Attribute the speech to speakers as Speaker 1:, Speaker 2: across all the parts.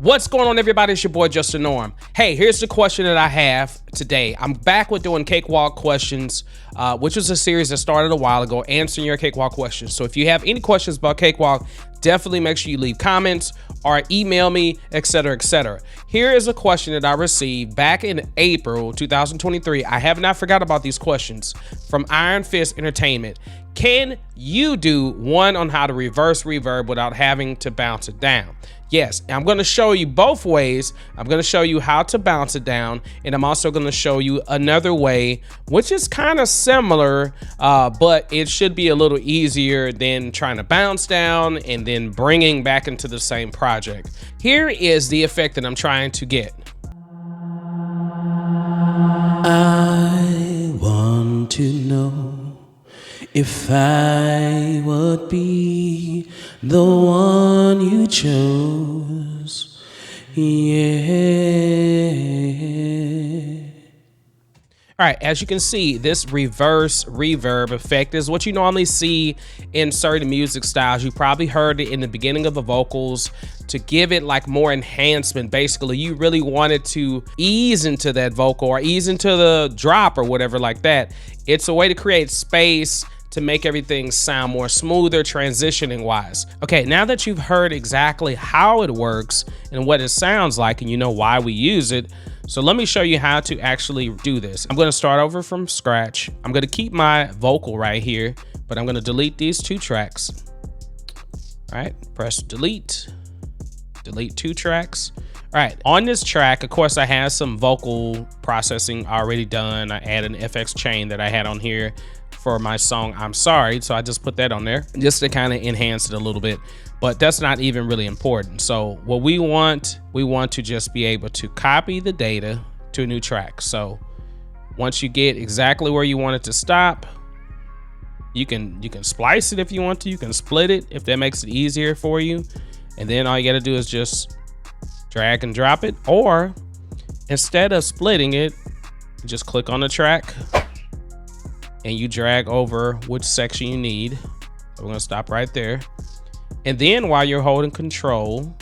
Speaker 1: What's going on, everybody? It's your boy JustDaNorm. Hey, here's the question that I have today. I'm back with doing Cakewalk questions, which was a series that started a while ago, answering your Cakewalk questions. So if you have any questions about Cakewalk, definitely make sure you leave comments or email me, etc., etc. Here is a question that I received back in April 2023. I have not forgot about these questions from Iron Fist Entertainment. Can you do one on how to reverse reverb without having to bounce it down? Yes, I'm going to show you both ways. I'm going to show you how to bounce it down, and I'm also going to show you another way, which is kind of similar, but it should be a little easier than trying to bounce down and then bringing back into the same project. Here is the effect that I'm trying to get.
Speaker 2: I want to know if I would be the one you chose, yeah.
Speaker 1: All right, as you can see, this reverse reverb effect is what you normally see in certain music styles. You probably heard it in the beginning of the vocals to give it like more enhancement. Basically, you really wanted to ease into that vocal or ease into the drop or whatever like that. It's a way to create space to make everything sound more smoother transitioning wise. Okay, now that you've heard exactly how it works and what it sounds like, and you know why we use it, so let me show you how to actually do this. I'm gonna start over from scratch. I'm gonna keep my vocal right here, but I'm gonna delete these two tracks. All right, press delete, delete two tracks. All right, on this track, of course, I have some vocal processing already done. I added an FX chain that I had on here for my song I'm Sorry, so I just put that on there just to kind of enhance it a little bit, but that's not even really important. So what we want to just be able to copy the data to a new track. So once you get exactly where you want it to stop, you can splice it if you want to, you can split it if that makes it easier for you, and then all you got to do is just drag and drop it, or instead of splitting it, you just click on the track and you drag over which section you need. So we're gonna stop right there. And then while you're holding control,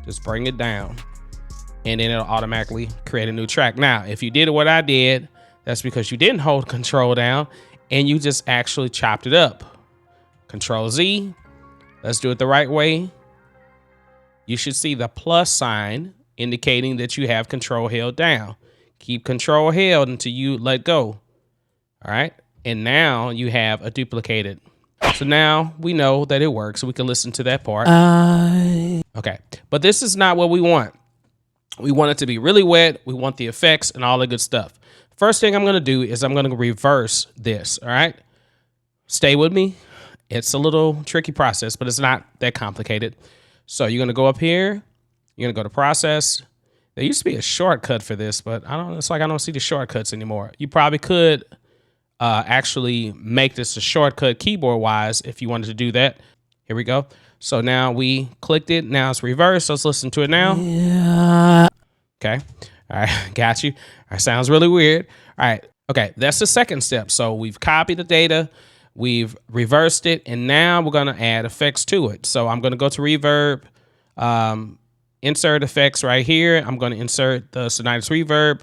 Speaker 1: just bring it down, and then it'll automatically create a new track. Now, if you did what I did, that's because you didn't hold control down and you just actually chopped it up. Control Z, let's do it the right way. You should see the plus sign indicating that you have control held down. Keep control held until you let go. All right. And now you have a duplicated. So now we know that it works. So we can listen to that part. Okay, but this is not what we want. We want it to be really wet. We want the effects and all the good stuff. First thing I'm gonna do is I'm gonna reverse this, all right? Stay with me. It's a little tricky process, but it's not that complicated. So you're gonna go up here. You're gonna go to process. There used to be a shortcut for this, but it's like I don't see the shortcuts anymore. You probably could actually make this a shortcut keyboard wise if you wanted to do that. Here we go. So now we clicked it. Now it's reversed. Let's listen to it now. Yeah. Okay. All right. Got you. All right. Sounds really weird. All right. Okay. That's the second step. So we've copied the data, we've reversed it, and now we're going to add effects to it. So I'm going to go to reverb, insert effects right here. I'm going to insert the Sonitis reverb.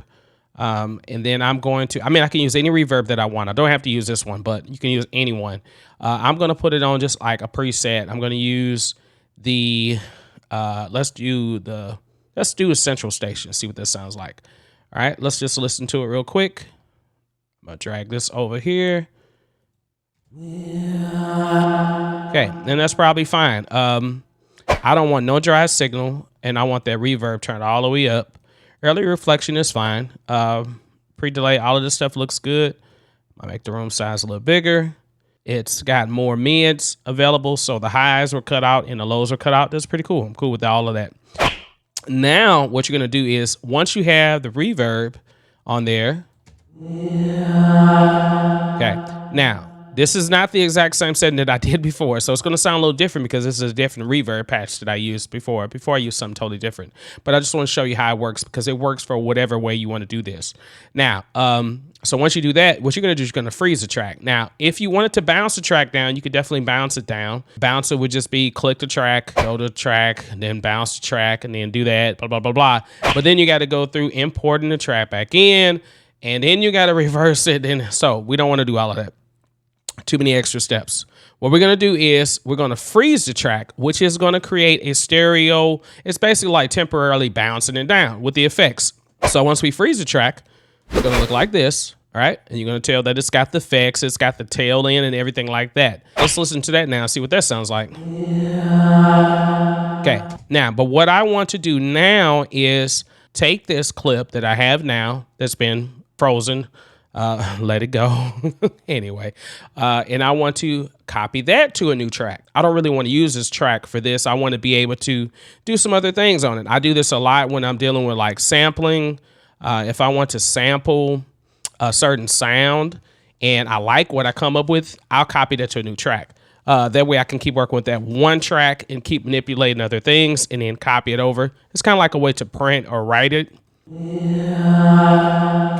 Speaker 1: And then I'm going to, I can use any reverb that I want. I don't have to use this one, but you can use any one. I'm going to put it on just like a preset. I'm going to use the, let's do a central station, see what this sounds like. All right, let's just listen to it real quick. I'm going to drag this over here. Okay, and that's probably fine. I don't want no dry signal, and I want that reverb turned all the way up. Early reflection is fine. Pre-delay, all of this stuff looks good. I make the room size a little bigger. It's got more mids available, so the highs were cut out and the lows are cut out. That's pretty cool. I'm cool with all of that. Now, what you're gonna do is, once you have the reverb on there, okay, now This is not the exact same setting that I did before, so it's going to sound a little different because this is a different reverb patch that I used before. Before I used something totally different, but I just want to show you how it works because it works for whatever way you want to do this. Now, so once you do that, what you're going to do is you're going to freeze the track. Now, if you wanted to bounce the track down, you could definitely bounce it down. Bounce it would just be click the track, go to the track, and then bounce the track, and then do that, blah, blah, blah, blah. But then you got to go through importing the track back in, and then you got to reverse it. And so we don't want to do all of that. Too many extra steps. What we're going to do is we're going to freeze the track, which is going to create a stereo. It's basically like temporarily bouncing it down with the effects. So once we freeze the track, it's going to look like this. All right. And you're going to tell that it's got the effects, it's got the tail end and everything like that. Let's listen to that now, see what that sounds like. Okay. Now, but what I want to do now is take this clip that I have now that's been frozen. Let it go. Anyway, and I want to copy that to a new track. I don't really want to use this track for this. I want to be able to do some other things on it. I do this a lot when I'm dealing with like sampling. If I want to sample a certain sound and I like what I come up with, I'll copy that to a new track. That way I can keep working with that one track and keep manipulating other things and then copy it over. It's kind of like a way to print or write it.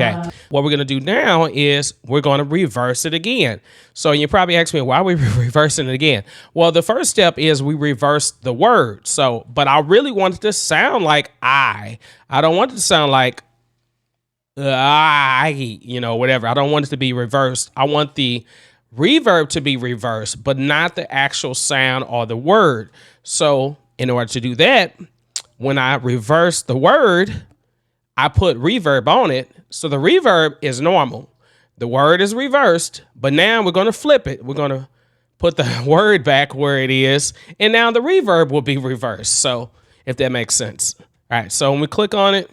Speaker 1: Okay, what we're going to do now is we're going to reverse it again. So you probably ask me, why are we reversing it again? Well, the first step is we reverse the word. So, but I really want it to sound like I don't want it to sound like whatever. I don't want it to be reversed. I want the reverb to be reversed, but not the actual sound or the word. So in order to do that, when I reverse the word, I put reverb on it. So the reverb is normal. The word is reversed, but now we're going to flip it. We're going to put the word back where it is. And now the reverb will be reversed. So if that makes sense. All right. So when we click on it,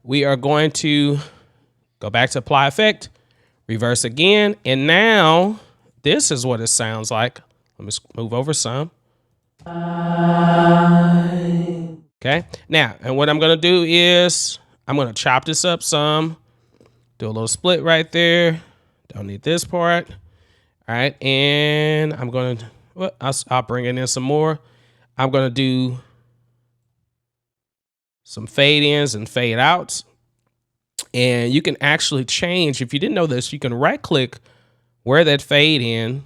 Speaker 1: we are going to go back to apply effect, reverse again. And now this is what it sounds like. Let me move over some. Okay, now, and what I'm going to do is I'm going to chop this up some, do a little split right there. Don't need this part. All right, and I'm going to, well, I'll bring it in some more. I'm going to do some fade ins and fade outs. And you can actually change, if you didn't know this, you can right click where that fade in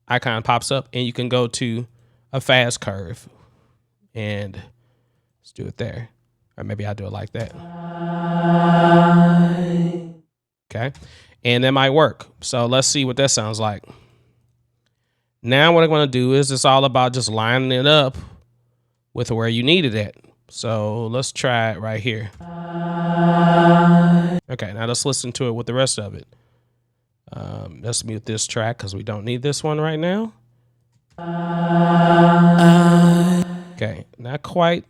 Speaker 1: icon pops up and you can go to a fast curve and let's do it there. Or maybe I'll do it like that. Okay. And that might work. So let's see what that sounds like. Now what I'm going to do is it's all about just lining it up with where you need it at. So let's try it right here. Okay, now let's listen to it with the rest of it. Let's mute this track because we don't need this one right now. Okay, not quite.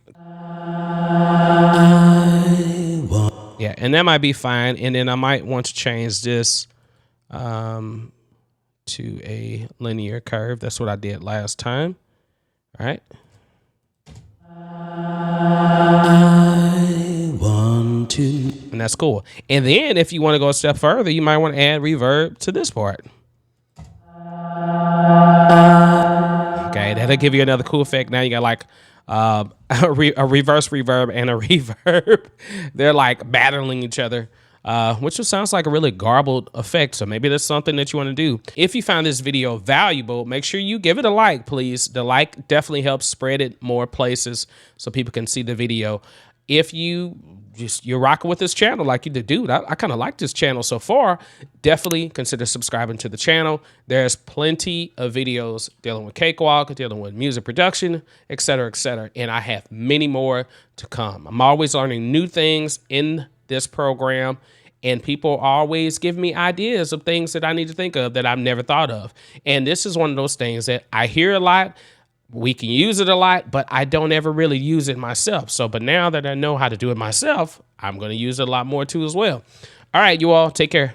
Speaker 1: Yeah, and that might be fine. And then I might want to change this to a linear curve. That's what I did last time. All right.
Speaker 2: I want to.
Speaker 1: And that's cool. And then if you want to go a step further, you might want to add reverb to this part. Okay, that'll give you another cool effect. Now you got like a reverse reverb and a reverb. They're like battling each other, which just sounds like a really garbled effect. So maybe that's something that you want to do. If you found this video valuable, make sure you give it a like, please. The like definitely helps spread it more places so people can see the video. If you're rocking with this channel like you did, dude, I kind of like this channel so far, definitely consider subscribing to the channel. There's plenty of videos dealing with Cakewalk, dealing with music production, et cetera, et cetera. And I have many more to come. I'm always learning new things in this program, and people always give me ideas of things that I need to think of that I've never thought of. And this is one of those things that I hear a lot. We can use it a lot, but I don't ever really use it myself. So, but now that I know how to do it myself, I'm going to use it a lot more too as well. All right, you all take care.